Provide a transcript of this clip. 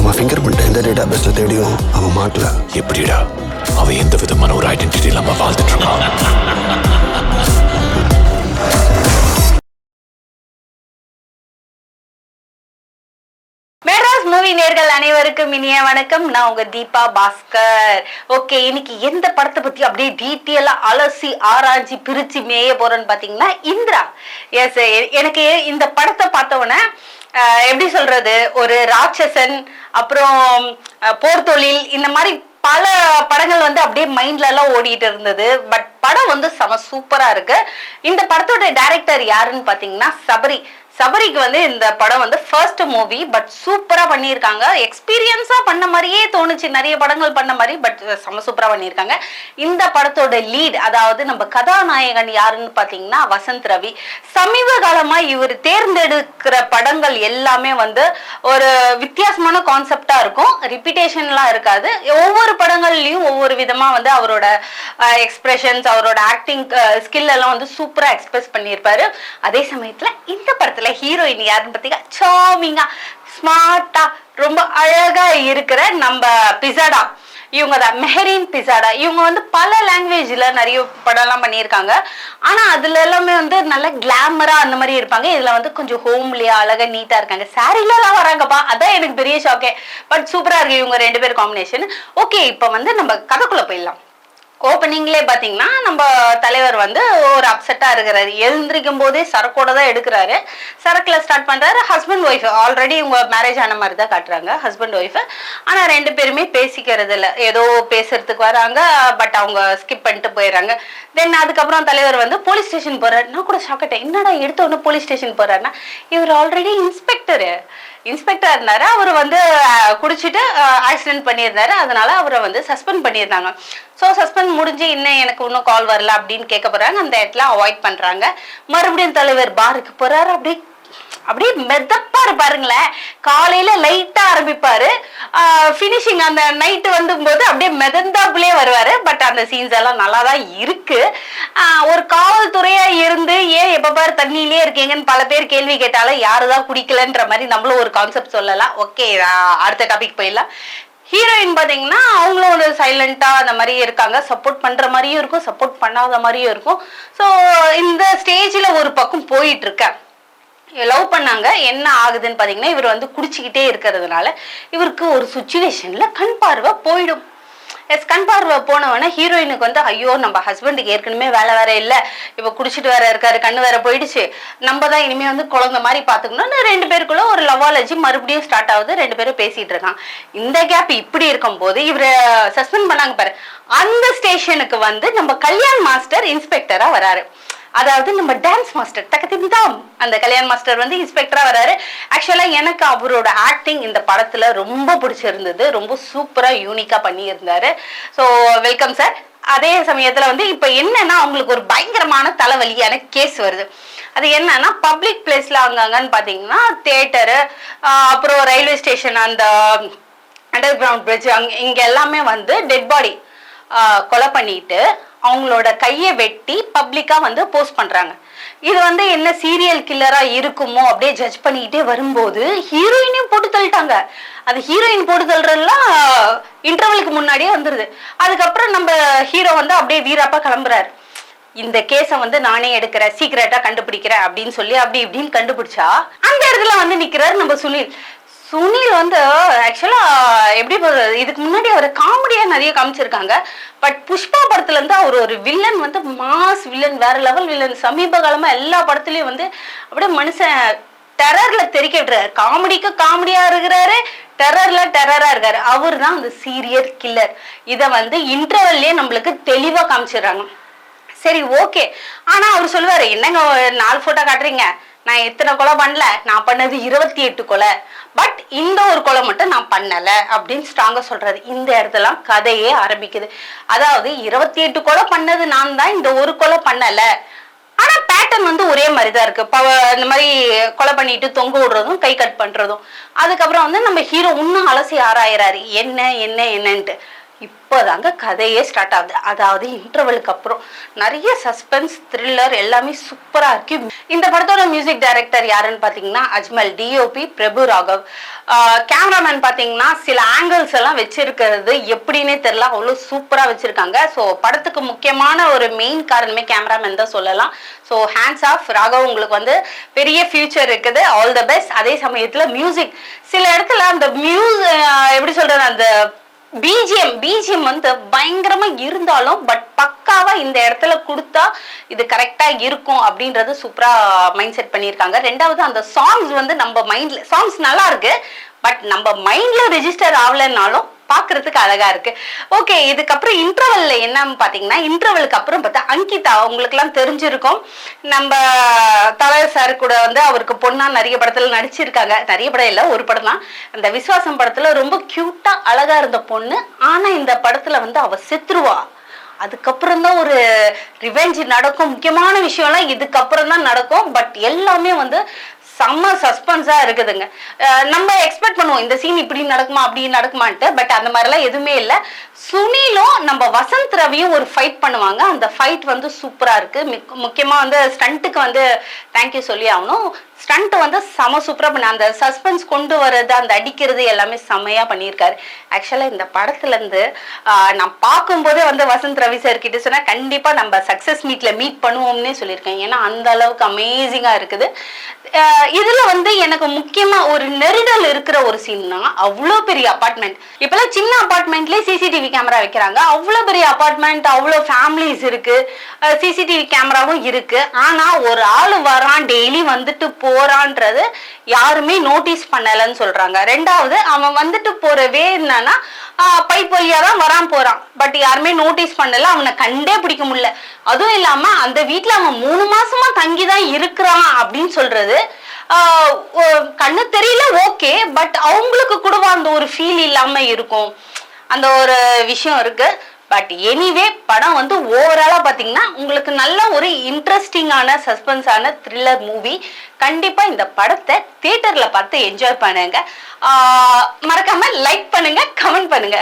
அவன் finger print எந்த data பேஸ்ல தேடியும் அவன் மாட்டல. எப்படிடா அவன் எந்த விதமான ஒரு ஐடென்டிட்டி இல்லாம வாழ்ந்துட்டு இருக்கான்? மூவி நேர்கள் அனைவருக்கும் இனிய வணக்கம். நான் உங்க தீபா பாஸ்கர். ஓகே, இன்னைக்கு எந்த படத்தை பத்தி அப்படியே டீட்டெயிலா அலசி ஆராய்ச்சி பிரிச்சு மேய போறேன்னு பாத்தீங்கன்னா இந்திரா. எஸ், எனக்கு இந்த படத்தை பார்த்தவொன்னே எப்படி சொல்றது, ஒரு ராட்சசன், அப்புறம் போர் தொழில், இந்த மாதிரி பல படங்கள் வந்து அப்படியே மைண்ட்ல எல்லாம் ஓடிட்டு இருந்தது. பட் படம் வந்து செம சூப்பரா இருக்கு. இந்த படத்தோட டைரக்டர் யாருன்னு பாத்தீங்கன்னா சபரிக்கு வந்து இந்த படம் வந்து ஃபர்ஸ்ட் மூவி. பட் சூப்பரா பண்ணியிருக்காங்க. எக்ஸ்பீரியன்ஸா பண்ண மாதிரியே தோணுச்சு, நிறைய படங்கள் பண்ண மாதிரி. பட் செம சூப்பரா பண்ணியிருக்காங்க. இந்த படத்தோட லீட், அதாவது நம்ம கதாநாயகன் யாருன்னு பாத்தீங்கன்னா வசந்த் ரவி. சமீப காலமா இவர் தேர்ந்தெடுக்கிற படங்கள் எல்லாமே வந்து ஒரு வித்தியாசமான கான்செப்டா இருக்கும், ரிப்பீட்டேஷன்லாம் இருக்காது. ஒவ்வொரு படங்கள்லயும் ஒவ்வொரு விதமா வந்து அவரோட எக்ஸ்பிரஷன்ஸ், அவரோட ஆக்டிங் ஸ்கில் எல்லாம் வந்து சூப்பரா எக்ஸ்பிரஸ் பண்ணியிருப்பாரு. அதே சமயத்துல இந்த படத்துல ஹீரோயின் யாருன்னு பாத்தீங்கன்னா சாமிங்கா, ஸ்மார்ட்டா, ரொம்ப அழகா இருக்கிற நம்ம பிசாடா. இவங்க தான் மெஹரின் பிசாடா. இவங்க வந்து பல லாங்குவேஜ்ல நிறைய படம் எல்லாம் பண்ணியிருக்காங்க. ஆனா அதுல எல்லாமே வந்து நல்ல கிளாமரா அந்த மாதிரி இருப்பாங்க. இதுல வந்து கொஞ்சம் ஹோம்லியா அழகா நீட்டா இருக்காங்க. சாரில எல்லாம் வராங்கப்பா, அதான் எனக்கு பெரிய ஷாக்கே. பட் சூப்பரா இருக்கு இவங்க ரெண்டு பேர் காம்பினேஷன். ஓகே, இப்ப வந்து நம்ம கதைக்குள்ள போயிடலாம். ஓப்பனிங்லேயே பார்த்தீங்கன்னா நம்ம தலைவர் வந்து ஒரு அப்செட்டாக இருக்கிறாரு. எழுந்திரிக்கும் போதே சரக்கோட தான் எடுக்கிறாரு. சரக்கில் ஸ்டார்ட் பண்ணுறாரு. ஹஸ்பண்ட் ஒய்ஃப் ஆல்ரெடி இவங்க மேரேஜ் ஆன மாதிரி தான் காட்டுறாங்க, ஹஸ்பண்ட் ஒய்ஃபு. ஆனால் ரெண்டு பேருமே பேசிக்கிறது இல்லை. ஏதோ பேசுறதுக்கு வராங்க, பட் அவங்க ஸ்கிப் பண்ணிட்டு போயிடுறாங்க. தென் அதுக்கப்புறம் தலைவர் வந்து போலீஸ் ஸ்டேஷன் போகிறாரு. நான் கூட ஷாக்கிட்டேன், என்னடா எடுத்த உடனே போலீஸ் ஸ்டேஷன் போகிறாருன்னா, இவர் ஆல்ரெடி இன்ஸ்பெக்டர் இருந்தாரு. அவர் வந்து குடிச்சிட்டு ஆக்சிடென்ட் பண்ணியிருந்தாரு. அதனால அவரை வந்து சஸ்பெண்ட் பண்ணியிருந்தாங்க. ஸோ சஸ்பெண்ட் முடிஞ்சு இன்னும் எனக்கு இன்னும் கால் வரல அப்படின்னு கேட்க போறாங்க. அந்த இடத்துல அவாய்ட் பண்றாங்க. மறுபடியும் தலைவர் பாருக்கு போறாரு. அப்படியே மெதப்பா இருப்பாருங்களேன். காலையில லைட்டா ஆரம்பிப்பாரு, பினிஷிங் அந்த நைட்டு வந்து போது அப்படியே மெதந்தாப்புலயே வருவாரு. பட் அந்த சீன்ஸ் எல்லாம் நல்லா தான் இருக்கு. ஒரு காவல்துறையா இருந்து ஏன் எப்ப பாரு தண்ணியிலே இருக்கீங்கன்னு பல பேர் கேள்வி கேட்டாலும் யாருதான் குடிக்கலன்ற மாதிரி நம்மளும் ஒரு கான்செப்ட் சொல்லலாம். ஓகே, அடுத்த டாபிக் போயிடலாம். ஹீரோயின் பாத்தீங்கன்னா அவங்களும் ஒரு சைலண்டா அந்த மாதிரி இருக்காங்க. சப்போர்ட் பண்ற மாதிரியும் இருக்கும், சப்போர்ட் பண்ணாத மாதிரியும் இருக்கும். ஸோ இந்த ஸ்டேஜ்ல ஒரு பக்கம் போயிட்டு இருக்க, லவ் பண்ணாங்க. என்ன ஆகுதுன்னு பாத்தீங்கன்னா, இவர் வந்து குடிச்சுக்கிட்டே இருக்கிறதுனால இவருக்கு ஒரு சுச்சுவேஷன்ல கண் பார்வை போயிடும். கண் பார்வை போனவொடனே ஹீரோயினுக்கு வந்து ஐயோ, நம்ம ஹஸ்பண்டுக்கு ஏற்கனவே வேலை வேற இல்லை, இப்ப குடிச்சிட்டு வேற இருக்காரு, கண்ணு வேற போயிடுச்சு, நம்ம தான் இனிமே வந்து குழந்தை மாதிரி பாத்துக்கணும்னு ரெண்டு பேருக்குள்ள ஒரு லவாலஜி மறுபடியும் ஸ்டார்ட் ஆகுது. ரெண்டு பேரும் பேசிட்டு இருக்காங்க. இந்த கேப் இப்படி இருக்கும் போது இவரை சஸ்பெண்ட் பண்ணாங்க பாரு. அந்த ஸ்டேஷனுக்கு வந்து நம்ம கல்யாண் மாஸ்டர் இன்ஸ்பெக்டரா வராரு. அதாவது நம்ம டான்ஸ் மாஸ்டர் தக்கத்திதான் அந்த கல்யாண் மாஸ்டர் வந்து இன்ஸ்பெக்டரா வராரு. ஆக்சுவலா எனக்கு அவரோட ஆக்டிங் இந்த படத்துல ரொம்ப பிடிச்சிருந்தது. ரொம்ப சூப்பரா யூனிக்கா பண்ணியிருந்தாரு. So welcome sir. அதே சமயத்துல வந்து இப்ப என்னன்னா, அவங்களுக்கு ஒரு பயங்கரமான தலைவலியான கேஸ் வருது. அது என்னன்னா, பப்ளிக் பிளேஸ்ல அங்கங்கன்னு பாத்தீங்கன்னா தியேட்டரு, அப்புறம் ரயில்வே ஸ்டேஷன், அந்த அண்டர் கிரவுண்ட் பிரிட்ஜ், இங்க எல்லாமே வந்து டெட் பாடி கொலை பண்ணிட்டு அவங்களோட கையை வெட்டி பப்ளிக்கா வந்து போஸ்ட் பண்றாங்க. இது வந்து என்ன சீரியல் கில்லரா இருக்குமோ அப்படியே ஜட்ஜ் பண்ணிக்கிட்டே வரும்போது ஹீரோயினையும் போட்டு தள்ளிட்டாங்க. அது ஹீரோயின் போட்டு தள்ளுறதுலாம் இன்டர்வலுக்கு முன்னாடியே வந்துருது. அதுக்கப்புறம் நம்ம ஹீரோ வந்து அப்படியே வீராப்பா கிளம்புறாரு. இந்த கேஸை வந்து நானே எடுக்கிறேன், சீக்கிரட்டா கண்டுபிடிக்கிறேன் அப்படின்னு சொல்லி அப்படி இப்படின்னு கண்டுபிடிச்சா அந்த இடத்துல வந்து நிக்கிறாரு நம்ம சுனில் வந்து ஆக்சுவலா எப்படி இதுக்கு முன்னாடி அவர் காமெடியா நிறைய காமிச்சிருக்காங்க. பட் புஷ்பா படத்துல இருந்து அவர் ஒரு வில்லன் வந்து மாஸ் வில்லன், வேற லெவல் வில்லன். சமீப காலமா எல்லா படத்துலயும் வந்து அப்படியே மனுஷன் டெரர்ல தெரிக்க விட்டுறாரு. காமெடிக்கு காமெடியா இருக்கிறாரு, டெரரா இருக்காரு. அவர் தான் அந்த சீரியல் கில்லர். இத வந்து இன்டர்வல்லே நம்மளுக்கு தெளிவா காமிச்சிடுறாங்க. சரி, ஓகே. ஆனா அவர் சொல்லுவாரு, என்னங்க 4 போட்டோ காட்டுறீங்க, நான் எத்தனை கொலை பண்ணல, நான் பண்ணது 28 கொலை, பட் இந்த ஒரு கொலை மட்டும் நான் பண்ணல அப்படின்னு ஸ்ட்ராங்கா சொல்றாரு. இந்த இடத்துல கதையே ஆரம்பிக்குது. அதாவது 28 கொலை பண்ணது நான் தான், இந்த ஒரு கொலை பண்ணல. ஆனா பேட்டர்ன் வந்து ஒரே மாதிரிதான் இருக்கு. இந்த மாதிரி கொலை பண்ணிட்டு தொங்க விடுறதும், கை கட் பண்றதும். அதுக்கப்புறம் வந்து நம்ம ஹீரோ இன்னும் அலசி ஆராயிறாரு, என்னன்ட்டு. இப்போதாங்க கதையே ஸ்டார்ட் ஆகுது. அதாவது இன்டர்வலுக்கு அப்புறம் நிறைய சஸ்பென்ஸ் த்ரில்லர் எல்லாமே சூப்பரா இருக்கு. இந்த படத்தோட மியூசிக் டைரக்டர் யாருன்னு பாத்தீங்கன்னா அஜ்மல், டிஓபி பிரபு ராகவ். கேமராமேன் பாத்தீங்கன்னா சில ஆங்கிள்ஸ் எல்லாம் வச்சிருக்கிறது எப்படின்னே தெரியல, அவ்வளவு சூப்பரா வச்சிருக்காங்க. ஸோ படத்துக்கு முக்கியமான ஒரு மெயின் காரணமே கேமராமேன் தான் சொல்லலாம். ஸோ ஹேண்ட்ஸ் ஆஃப் ராகவ், உங்களுக்கு வந்து பெரிய ஃபியூச்சர் இருக்குது, ஆல் த பெஸ்ட். அதே சமயத்துல மியூசிக் சில இடத்துல அந்த எப்படி சொல்றது, அந்த பிஜிஎம் வந்து பயங்கரமா இருந்தாலும் பட் பக்காவா இந்த இடத்துல கொடுத்தா இது கரெக்டா இருக்கும் அப்படின்றது சூப்பரா மைண்ட் செட் பண்ணியிருக்காங்க. ரெண்டாவது அந்த சாங்ஸ் வந்து நம்ம மைண்ட்ல, சாங்ஸ் நல்லா இருக்கு பட் நம்ம மைண்ட்ல ரெஜிஸ்டர் ஆகலைன்னாலும் பாக்குறதுக்கு அழகா இருக்கு. ஓகே, இதுக்கப்புறம் இன்டர்வல்ல என்னன்னு பாத்தீங்கன்னா, இன்டர்வலுக்கு அப்புறம் பார்த்தா அங்கிதா, உங்களுக்கு எல்லாம் தெரிஞ்சிருக்கும், நம்ம தலை சார் கூட வந்து அவருக்கு பொண்ணா நிறைய படத்துல நடிச்சிருக்காங்க. நிறைய படம் இல்ல, ஒரு படம் தான். அந்த விஸ்வாசம் படத்துல ரொம்ப கியூட்டா அழகா இருந்த பொண்ணு. ஆனா இந்த படத்துல வந்து அவ செத்துருவா. அதுக்கப்புறம் தான் ஒரு ரிவெஞ்ச் நடக்கும். முக்கியமான விஷயம்லாம் இதுக்கப்புறம் தான் நடக்கும். பட் எல்லாமே வந்து செம்ம சஸ்பென்ஸா இருக்குதுங்க. நம்ம எக்ஸ்பெக்ட் பண்ணுவோம் இந்த சீன் இப்படி நடக்குமா அப்படி நடக்குமான்ட்டு, பட் அந்த மாதிரிலாம் எதுவுமே இல்லை. சுனிலும் நம்ம வசந்த் ரவியும் ஒரு ஃபைட் பண்ணுவாங்க. அந்த ஃபைட் வந்து சூப்பரா இருக்கு. முக்கியமா வந்து ஸ்டண்ட்டுக்கு வந்து தேங்க்யூ சொல்லி ஆகணும். ஸ்டண்ட் வந்து செம சூப்பரா பண்ண, அந்த சஸ்பென்ஸ் கொண்டு வர்றது, அந்த அடிக்கிறது எல்லாமே செம்மையா பண்ணியிருக்காரு. ஆக்சுவலா இந்த படத்துல இருந்து நான் பார்க்கும்போதே வந்து வசந்த் ரவி சார் கிட்ட சொன்னா கண்டிப்பா நம்ம சக்சஸ் மீட்ல மீட் பண்ணுவோம்னே சொல்லியிருக்கேன். ஏன்னா அந்த அளவுக்கு அமேசிங்கா இருக்குது. இதுல வந்து எனக்கு முக்கியமா ஒரு நெருடல் இருக்கிற ஒரு சீன்னா, அவ்வளோ பெரிய அபார்ட்மெண்ட், இப்பெல்லாம் சின்ன அபார்ட்மெண்ட்லயே சிசிடிவி கேமரா வைக்கிறாங்க. அவ்வளோ பெரிய அபார்ட்மெண்ட், அவ்வளோ ஃபேமிலிஸ் இருக்கு, சிசிடிவி கேமராவும் இருக்கு. ஆனா ஒரு ஆள் வரான், டெய்லி வந்துட்டு போறான்றது யாருமே நோட்டீஸ் பண்ணலன்னு சொல்றாங்க. ரெண்டாவது அவன் வந்துட்டு போறவே என்னன்னா பைப் வழியா தான் வரான் போறான், பட் யாருமே நோட்டீஸ் பண்ணல, அவனை கண்டே பிடிக்க முடியல. அதுவும் இல்லாம அந்த வீட்டுல அவன் 3 மாசமா தங்கிதான் இருக்கிறான் அப்படின்னு சொல்றது கண்ணு தெரியல, ஓகே, பட் அவங்களுக்கு கூட அந்த ஒரு ஃபீல் இல்லாம இருக்கும், அந்த ஒரு விஷயம் இருக்கு. பட் எனிவே படம் வந்து ஓவராலா பாத்தீங்கன்னா உங்களுக்கு நல்ல ஒரு இன்ட்ரெஸ்டிங்கான சஸ்பென்ஸான த்ரில்லர் மூவி. கண்டிப்பா இந்த படத்தை தியேட்டர்ல பார்த்து என்ஜாய் பண்ணுங்க. மறக்காம லைக் பண்ணுங்க, கமெண்ட் பண்ணுங்க.